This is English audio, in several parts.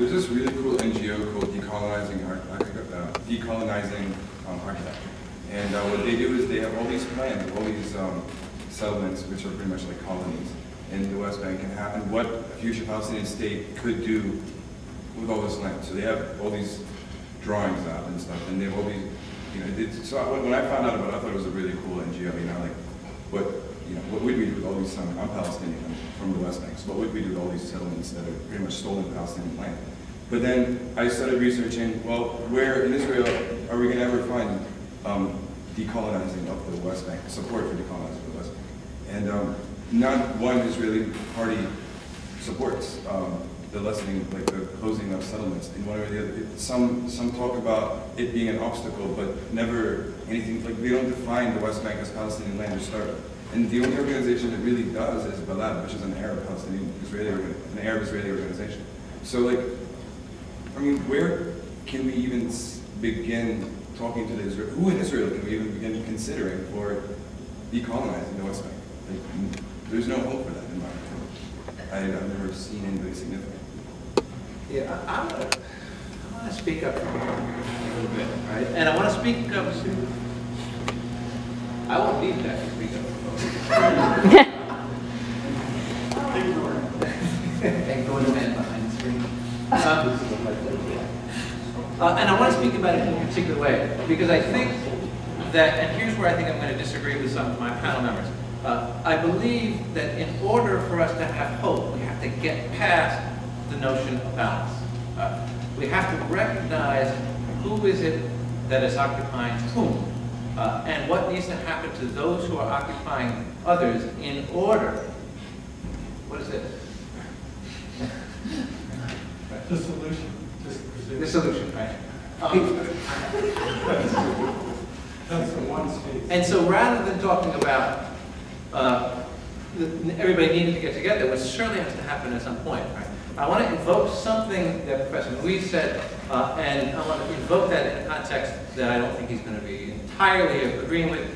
there's this really cool NGO called Decolonizing Architecture. And what they do is they have all these plans, all these settlements, which are pretty much like colonies in the West Bank, and what a future Palestinian state could do with all this land. So they have all these drawings out and stuff, and they have all these, you know, so when I found out about it, I thought it was a really cool NGO, you know, like, what would we do with all these, I'm Palestinian, I'm from the West Bank, so what would we do with all these settlements that are pretty much stolen Palestinian land? But then I started researching, well, where in Israel are we going to ever find decolonizing of the West Bank, support for decolonizing the West Bank? And not one Israeli party supports the lessening, like the closing of settlements in one or the other. Some talk about it being an obstacle, but never anything, like they don't define the West Bank as Palestinian land to start with. And the only organization that really does is Balad, which is an Arab-Israeli organization. So like, I mean, where can we even begin talking to the Israel? Who in Israel can we even begin considering for decolonizing the West Bank? Like, there's no hope for that in my opinion. I've never seen anybody significant. Yeah, I want to speak up a little bit, right? And I want to speak up. I won't need that to speak up. Ignore the man behind the screen. And I want to speak about it in a particular way, because I think that, and here's where I think I'm going to disagree with some of my panel members. I believe that in order for us to have hope, we have to get past the notion of balance. We have to recognize who is it that is occupying whom, and what needs to happen to those who are occupying others in order. What is this? The solution. The solution, right? That's the one state. And so rather than talking about everybody needing to get together, which certainly has to happen at some point, right? I want to invoke something that Professor Louise said, and I want to invoke that in a context that I don't think he's going to be entirely agreeing with,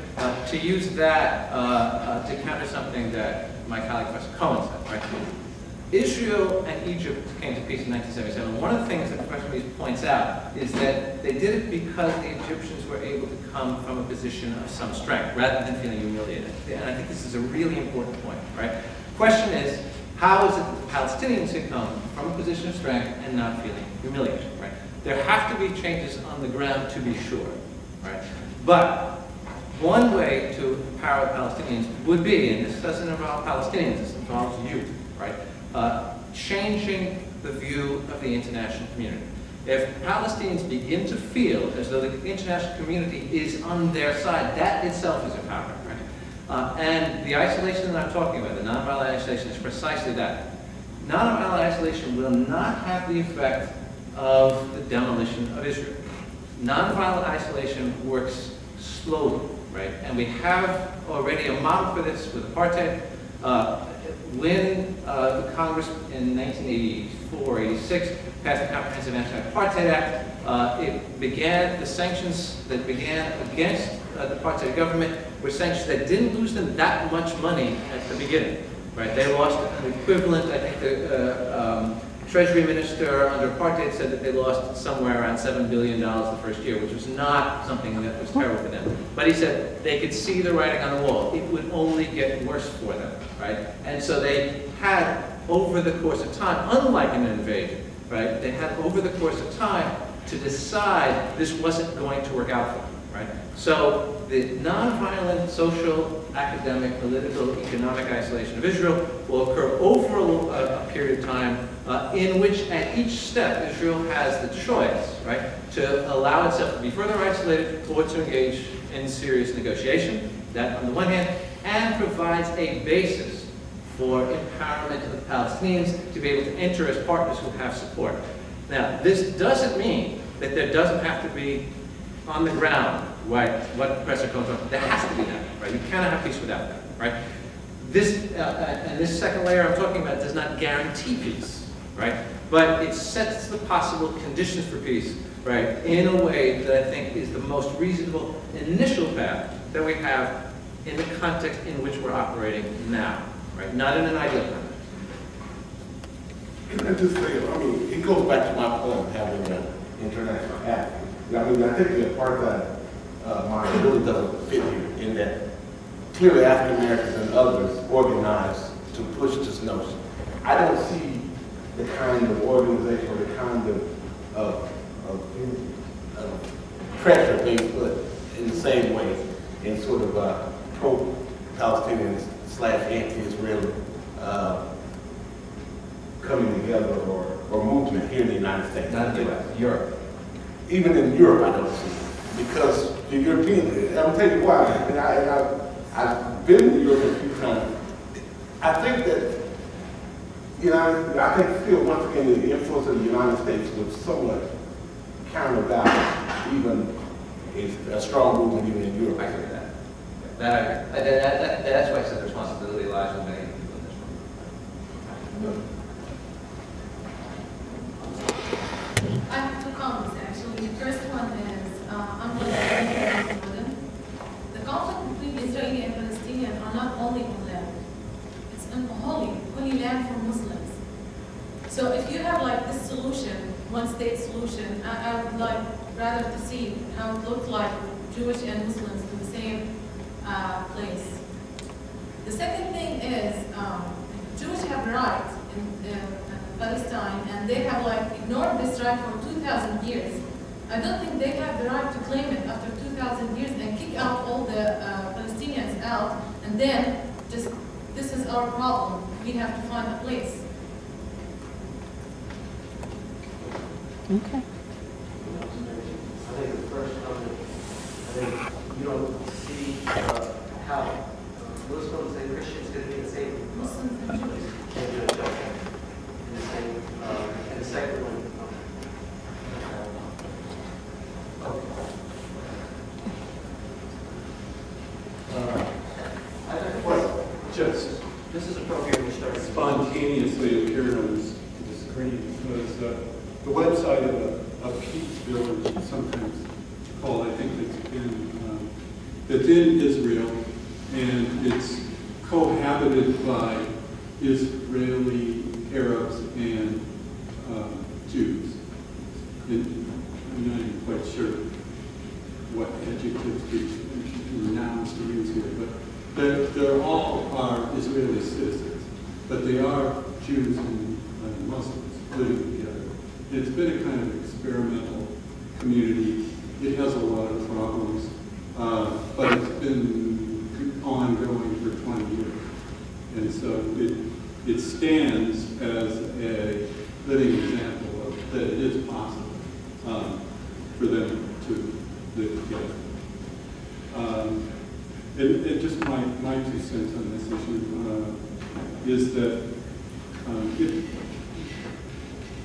to use that to counter something that my colleague Professor Cohen said, right? Israel and Egypt came to peace in 1977. One of the things that Professor Louise points out is that they did it because the Egyptians were able to come from a position of some strength, rather than feeling humiliated. And I think this is a really important point, right? The question is, how is it that the Palestinians can come from a position of strength and not feeling humiliated, right? There have to be changes on the ground to be sure, right? But one way to empower Palestinians would be, and this doesn't involve Palestinians, this involves you, right? Changing the view of the international community. If Palestinians begin to feel as though the international community is on their side, that itself is empowering, right? And the isolation that I'm talking about, the nonviolent isolation, is precisely that. Nonviolent isolation will not have the effect of the demolition of Israel. Nonviolent isolation works slowly, right? And we have already a model for this with apartheid. When the Congress in 1984-86 passed the Comprehensive Anti-Apartheid Act, it began, the sanctions that began against the apartheid government were sanctions that didn't lose them that much money at the beginning, right? They lost an equivalent, I think the Treasury Minister under apartheid said that they lost somewhere around $7 billion the first year, which was not something that was terrible for them. But he said they could see the writing on the wall. It would only get worse for them, right? And so they had, over the course of time, unlike an invasion, right? They had, over the course of time, to decide this wasn't going to work out for them, right? So the nonviolent social, academic, political, economic isolation of Israel will occur over a period of time in which at each step Israel has the choice, right, to allow itself to be further isolated or to engage in serious negotiation, that on the one hand, and provides a basis for empowerment of the Palestinians to be able to enter as partners who have support. Now, this doesn't mean that there doesn't have to be on the ground, right, what Professor Cohen talked about. There has to be that, right? You cannot have peace without that, right? This, and this second layer I'm talking about does not guarantee peace, right? But it sets the possible conditions for peace, right, in a way that I think is the most reasonable initial path that we have in the context in which we're operating now, right? Not in an ideal context. Can I just say, I mean, it goes back to my point of having an international act. I mean, I think the apartheid model really doesn't fit here in that clearly African Americans and others organized to push this notion. I don't see the kind of organization or the kind of pressure being put in the same way in sort of pro-Palestinian / anti-Israeli coming together or movement here in the United States. Not in the U.S., Europe. Even in Europe, I don't see it. Because the European, I'll tell you why, and I've been to Europe a few times. I think that, I think still, once again, the influence of the United States was somewhat counterbalance, even a strong movement even in Europe. I agree with that. That's why I said the responsibility lies with many people in this room. I have two comments actually. The first one is, I'm going to the conflict between Israeli and Palestinian are not only on land. It's an holy land for Muslims. So if you have like this solution, one-state solution, I would like rather to see how it looked like Jewish and Muslims in the same place. The second thing is, Jewish have rights in Palestine, and they have like ignored this right for 2,000 years. I don't think they have the right to claim it after 2,000 years and kick out all the Palestinians out, and then just, this is our problem. We have to find a place. Okay. I think the first comment, I think you don't see how Muslims and Christians can be the same. Muslims and Jews. Can do it in the same, and the second one. I think what just This is a program we started. spontaneously appeared on this screen was the website of a peace village, sometimes called, I think that's in Israel, and it's cohabited by Israeli Arabs and Jews. And I'm not even quite sure what adjectives or nouns to use here, but they're all are Israeli citizens, but they are Jews and Muslims living together. It's been a kind of experimental community. It has a lot of problems, but it's been ongoing for 20 years. And so it stands as a living example of that it is possible for them to live together. And just my 2 cents on this issue is that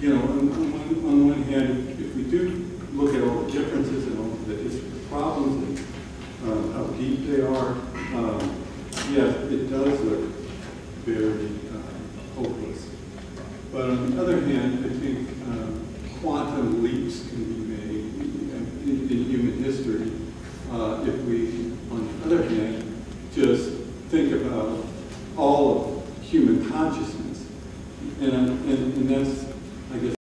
on one hand, if we do look at all the differences and all the problems and how deep they are, yes, it does look very hopeless. But on the other hand, I think quantum leaps can be